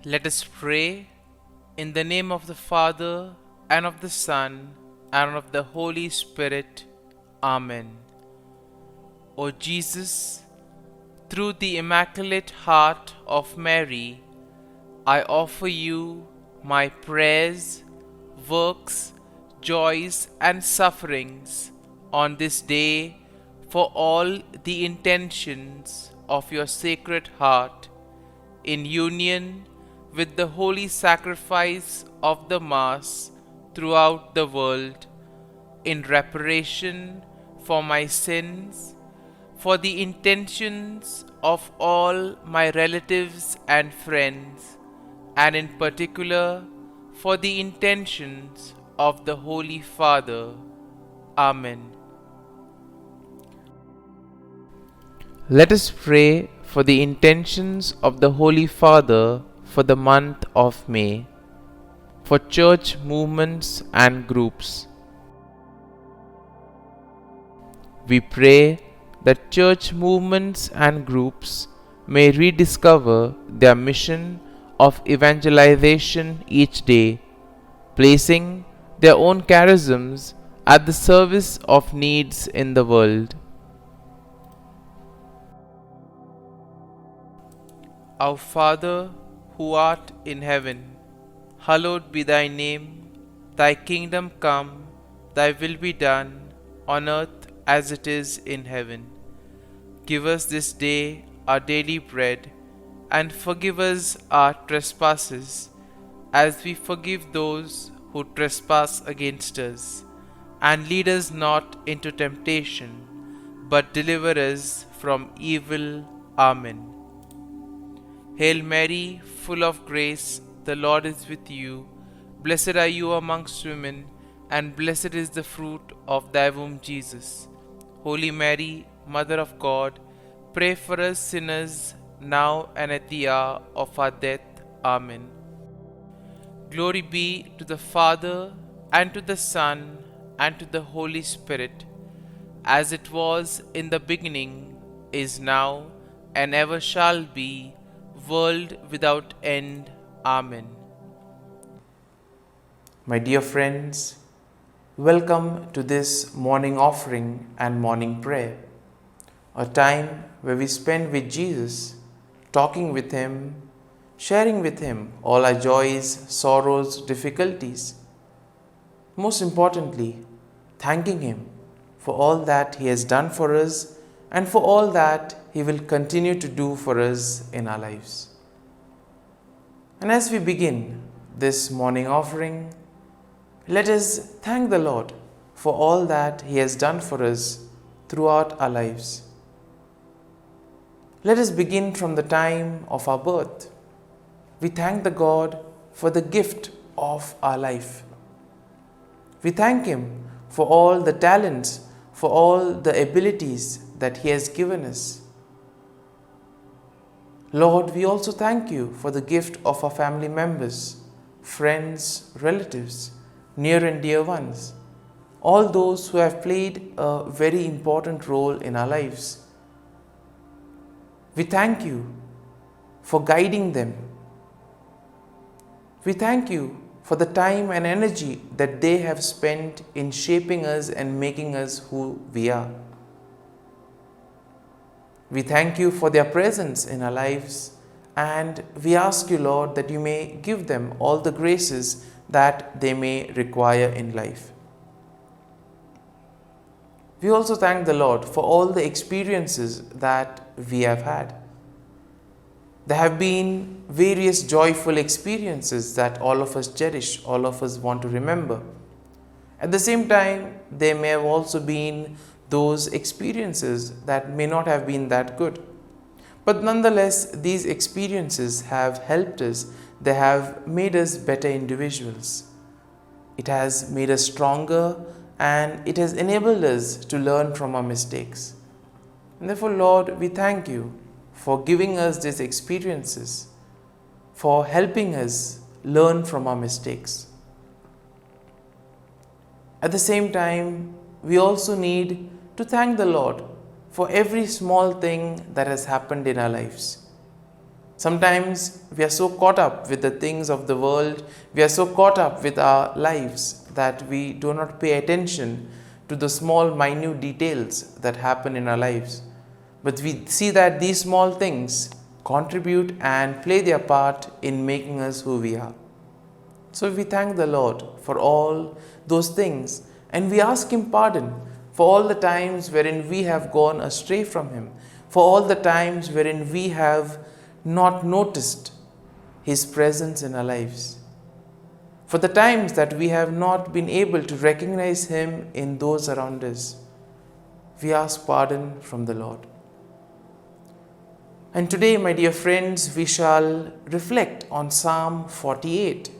Let us pray in the name of the Father, and of the Son, and of the Holy Spirit. Amen. O Jesus, through the Immaculate Heart of Mary, I offer you my prayers, works, joys, and sufferings on this day for all the intentions of your Sacred Heart, in union with the holy sacrifice of the Mass throughout the world, in reparation for my sins, for the intentions of all my relatives and friends, and in particular for the intentions of the Holy Father. Amen. Let us pray for the intentions of the Holy Father for the month of May, for church movements and groups. We pray that church movements and groups may rediscover their mission of evangelization each day, placing their own charisms at the service of needs in the world. Our Father, who art in heaven, hallowed be thy name. Thy kingdom come, thy will be done, on earth as it is in heaven. Give us this day our daily bread, and forgive us our trespasses, as we forgive those who trespass against us. And lead us not into temptation, but deliver us from evil. Amen. Hail Mary, full of grace, the Lord is with you. Blessed are you amongst women, and blessed is the fruit of thy womb, Jesus. Holy Mary, Mother of God, pray for us sinners, now and at the hour of our death. Amen. Glory be to the Father, and to the Son, and to the Holy Spirit, as it was in the beginning, is now, and ever shall be, world without end. Amen. My dear friends, welcome to this morning offering and morning prayer, a time where we spend with Jesus, talking with Him, sharing with Him all our joys, sorrows, difficulties. Most importantly, thanking Him for all that He has done for us and for all that He will continue to do for us in our lives. And as we begin this morning offering, let us thank the Lord for all that He has done for us throughout our lives. Let us begin from the time of our birth. We thank the God for the gift of our life. We thank Him for all the talents, for all the abilities that He has given us. Lord, we also thank You for the gift of our family members, friends, relatives, near and dear ones, all those who have played a very important role in our lives. We thank You for guiding them. We thank You for the time and energy that they have spent in shaping us and making us who we are. We thank You for their presence in our lives, and we ask You, Lord, that You may give them all the graces that they may require in life. We also thank the Lord for all the experiences that we have had. There have been various joyful experiences that all of us cherish, all of us want to remember. At the same time, there may have also been those experiences that may not have been that good. But nonetheless, these experiences have helped us. They have made us better individuals. It has made us stronger, and it has enabled us to learn from our mistakes. And therefore, Lord, we thank You for giving us these experiences, for helping us learn from our mistakes. At the same time, we also need to thank the Lord for every small thing that has happened in our lives. Sometimes we are so caught up with the things of the world, we are so caught up with our lives that we do not pay attention to the small, minute details that happen in our lives. But we see that these small things contribute and play their part in making us who we are. So we thank the Lord for all those things, and we ask Him pardon for all the times wherein we have gone astray from Him, for all the times wherein we have not noticed His presence in our lives, for the times that we have not been able to recognize Him in those around us. We ask pardon from the Lord. And today, my dear friends, we shall reflect on Psalm 48.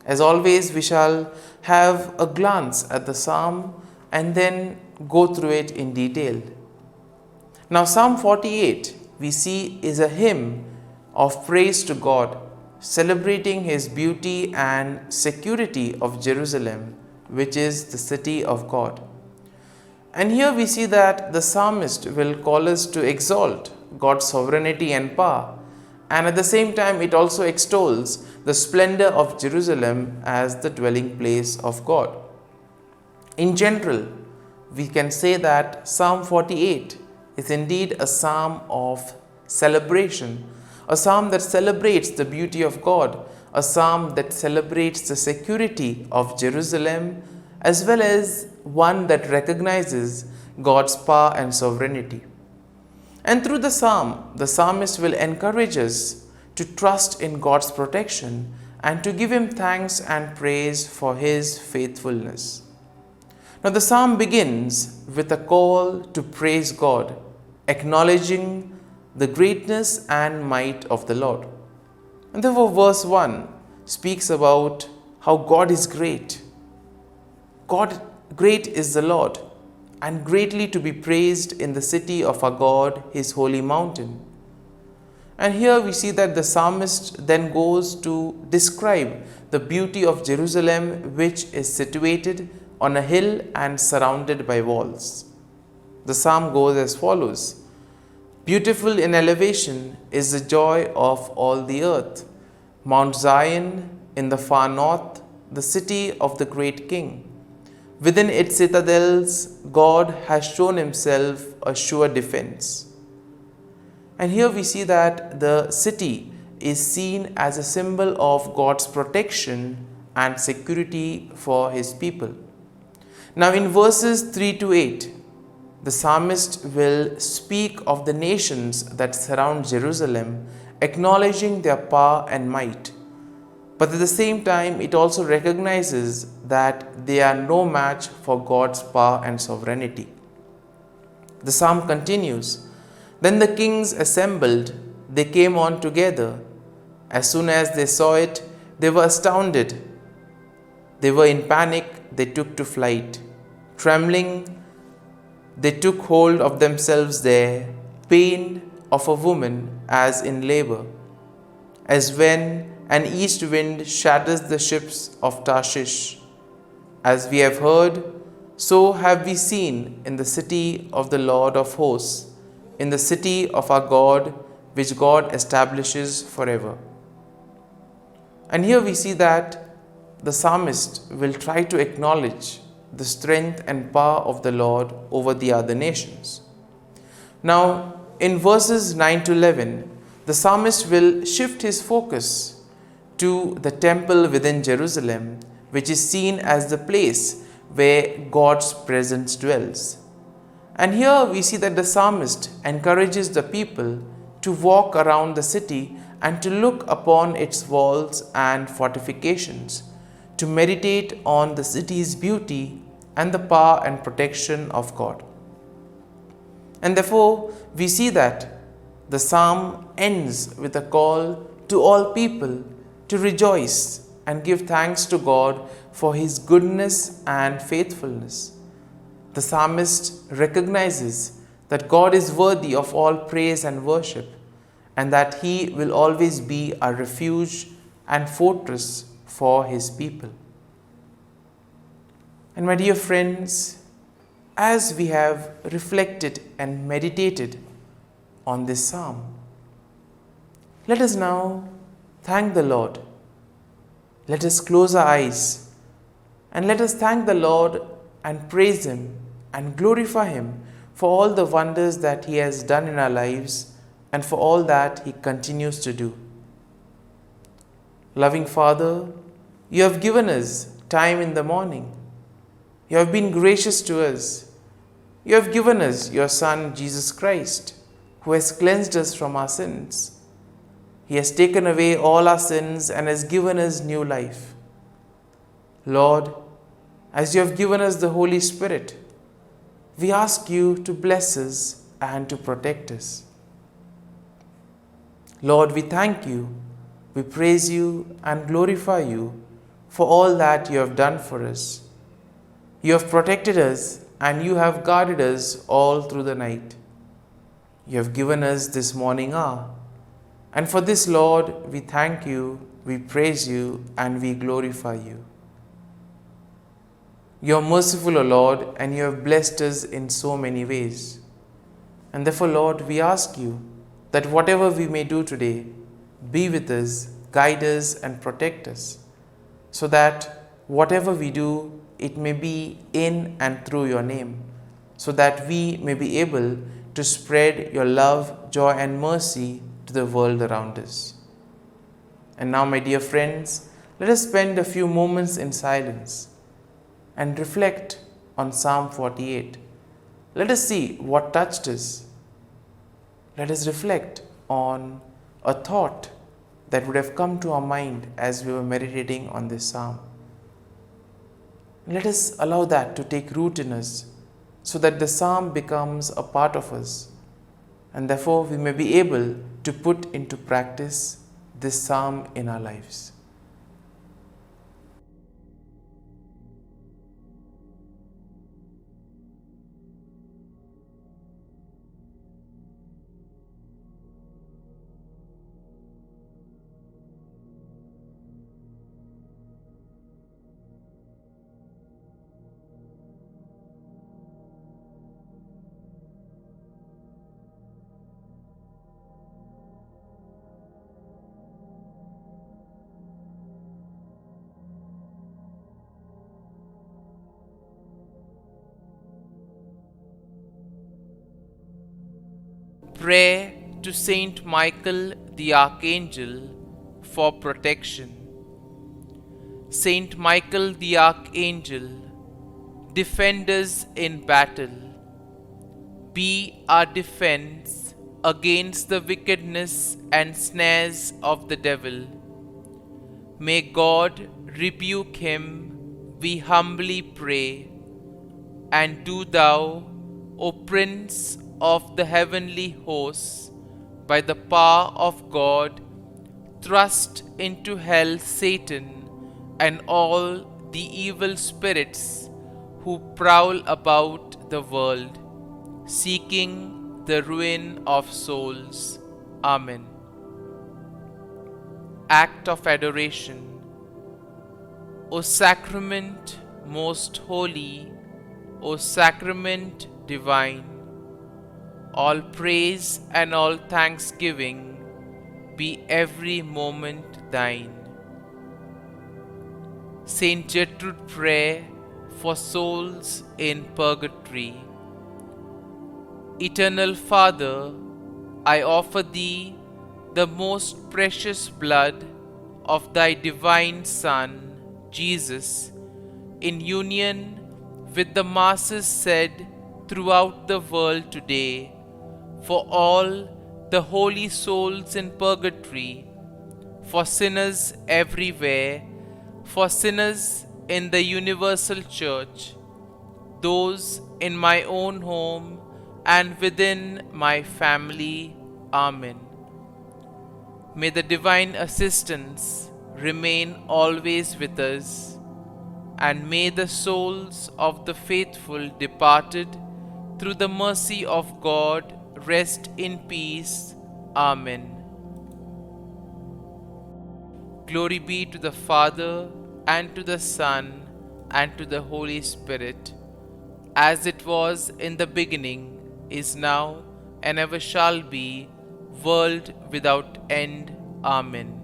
As always, we shall have a glance at the psalm and then go through it in detail. Now, Psalm 48, we see, is a hymn of praise to God, celebrating His beauty and security of Jerusalem, which is the city of God. And here we see that the psalmist will call us to exalt God's sovereignty and power, and at the same time it also extols the splendor of Jerusalem as the dwelling place of God. In general, we can say that Psalm 48 is indeed a psalm of celebration, a psalm that celebrates the beauty of God, a psalm that celebrates the security of Jerusalem, as well as one that recognizes God's power and sovereignty. And through the psalm, the psalmist will encourage us to trust in God's protection and to give Him thanks and praise for His faithfulness. Now, the psalm begins with a call to praise God, acknowledging the greatness and might of the Lord. And therefore, verse 1 speaks about how God is great. God, great is the Lord, and greatly to be praised in the city of our God, His holy mountain. And here we see that the psalmist then goes to describe the beauty of Jerusalem, which is situated on a hill and surrounded by walls. The psalm goes as follows: Beautiful in elevation is the joy of all the earth, Mount Zion in the far north, the city of the great King. Within its citadels, God has shown Himself a sure defense. And here we see that the city is seen as a symbol of God's protection and security for His people. Now, in verses 3 to 8, the psalmist will speak of the nations that surround Jerusalem, acknowledging their power and might. But at the same time, it also recognizes that they are no match for God's power and sovereignty. The psalm continues, Then the kings assembled, they came on together. As soon as they saw it, they were astounded. They were in panic, they took to flight. Trembling, they took hold of themselves there, pain of a woman as in labor, as when an east wind shatters the ships of Tarshish. As we have heard, so have we seen in the city of the Lord of hosts, in the city of our God, which God establishes forever. And here we see that the psalmist will try to acknowledge the strength and power of the Lord over the other nations. Now, in verses 9 to 11, the psalmist will shift his focus to the temple within Jerusalem, which is seen as the place where God's presence dwells. And here we see that the psalmist encourages the people to walk around the city and to look upon its walls and fortifications, to meditate on the city's beauty and the power and protection of God. And therefore, we see that the psalm ends with a call to all people to rejoice and give thanks to God for His goodness and faithfulness. The psalmist recognizes that God is worthy of all praise and worship, and that He will always be a refuge and fortress for His people. And my dear friends, as we have reflected and meditated on this psalm, Let us now thank the Lord. Let us close our eyes and let us thank the Lord and praise Him and glorify Him for all the wonders that He has done in our lives and for all that He continues to do. Loving Father, You have given us time in the morning. You have been gracious to us. You have given us Your Son, Jesus Christ, who has cleansed us from our sins. He has taken away all our sins and has given us new life. Lord, as You have given us the Holy Spirit, we ask You to bless us and to protect us. Lord, we thank You, we praise You and glorify You for all that You have done for us. You have protected us and You have guarded us all through the night. You have given us this morning hour. And for this, Lord, we thank You, we praise You, and we glorify You. You are merciful, O Lord, and You have blessed us in so many ways. And therefore, Lord, we ask You that whatever we may do today, be with us, guide us, and protect us, so that whatever we do, it may be in and through Your name, so that we may be able to spread Your love, joy, and mercy to the world around us. And now, my dear friends, let us spend a few moments in silence and reflect on Psalm 48. Let us see what touched us. Let us reflect on a thought that would have come to our mind as we were meditating on this psalm. Let us allow that to take root in us so that the psalm becomes a part of us, and therefore we may be able to put into practice this psalm in our lives. Pray to Saint Michael the Archangel for protection. Saint Michael the Archangel, defend us in battle. Be our defense against the wickedness and snares of the devil. May God rebuke him, we humbly pray. And do Thou, O Prince of the heavenly hosts, by the power of God, thrust into hell Satan and all the evil spirits who prowl about the world, seeking the ruin of souls. Amen. Act of Adoration. O Sacrament most holy, O Sacrament divine, all praise and all thanksgiving be every moment Thine. Saint Gertrude, prayer for souls in purgatory. Eternal Father, I offer Thee the most precious blood of Thy divine Son, Jesus, in union with the masses said throughout the world today, for all the holy souls in purgatory, for sinners everywhere, for sinners in the universal church, those in my own home and within my family. Amen. May the divine assistance remain always with us, and may the souls of the faithful departed through the mercy of God rest in peace. Amen. Glory be to the Father, and to the Son, and to the Holy Spirit, as it was in the beginning, is now, and ever shall be, world without end. Amen.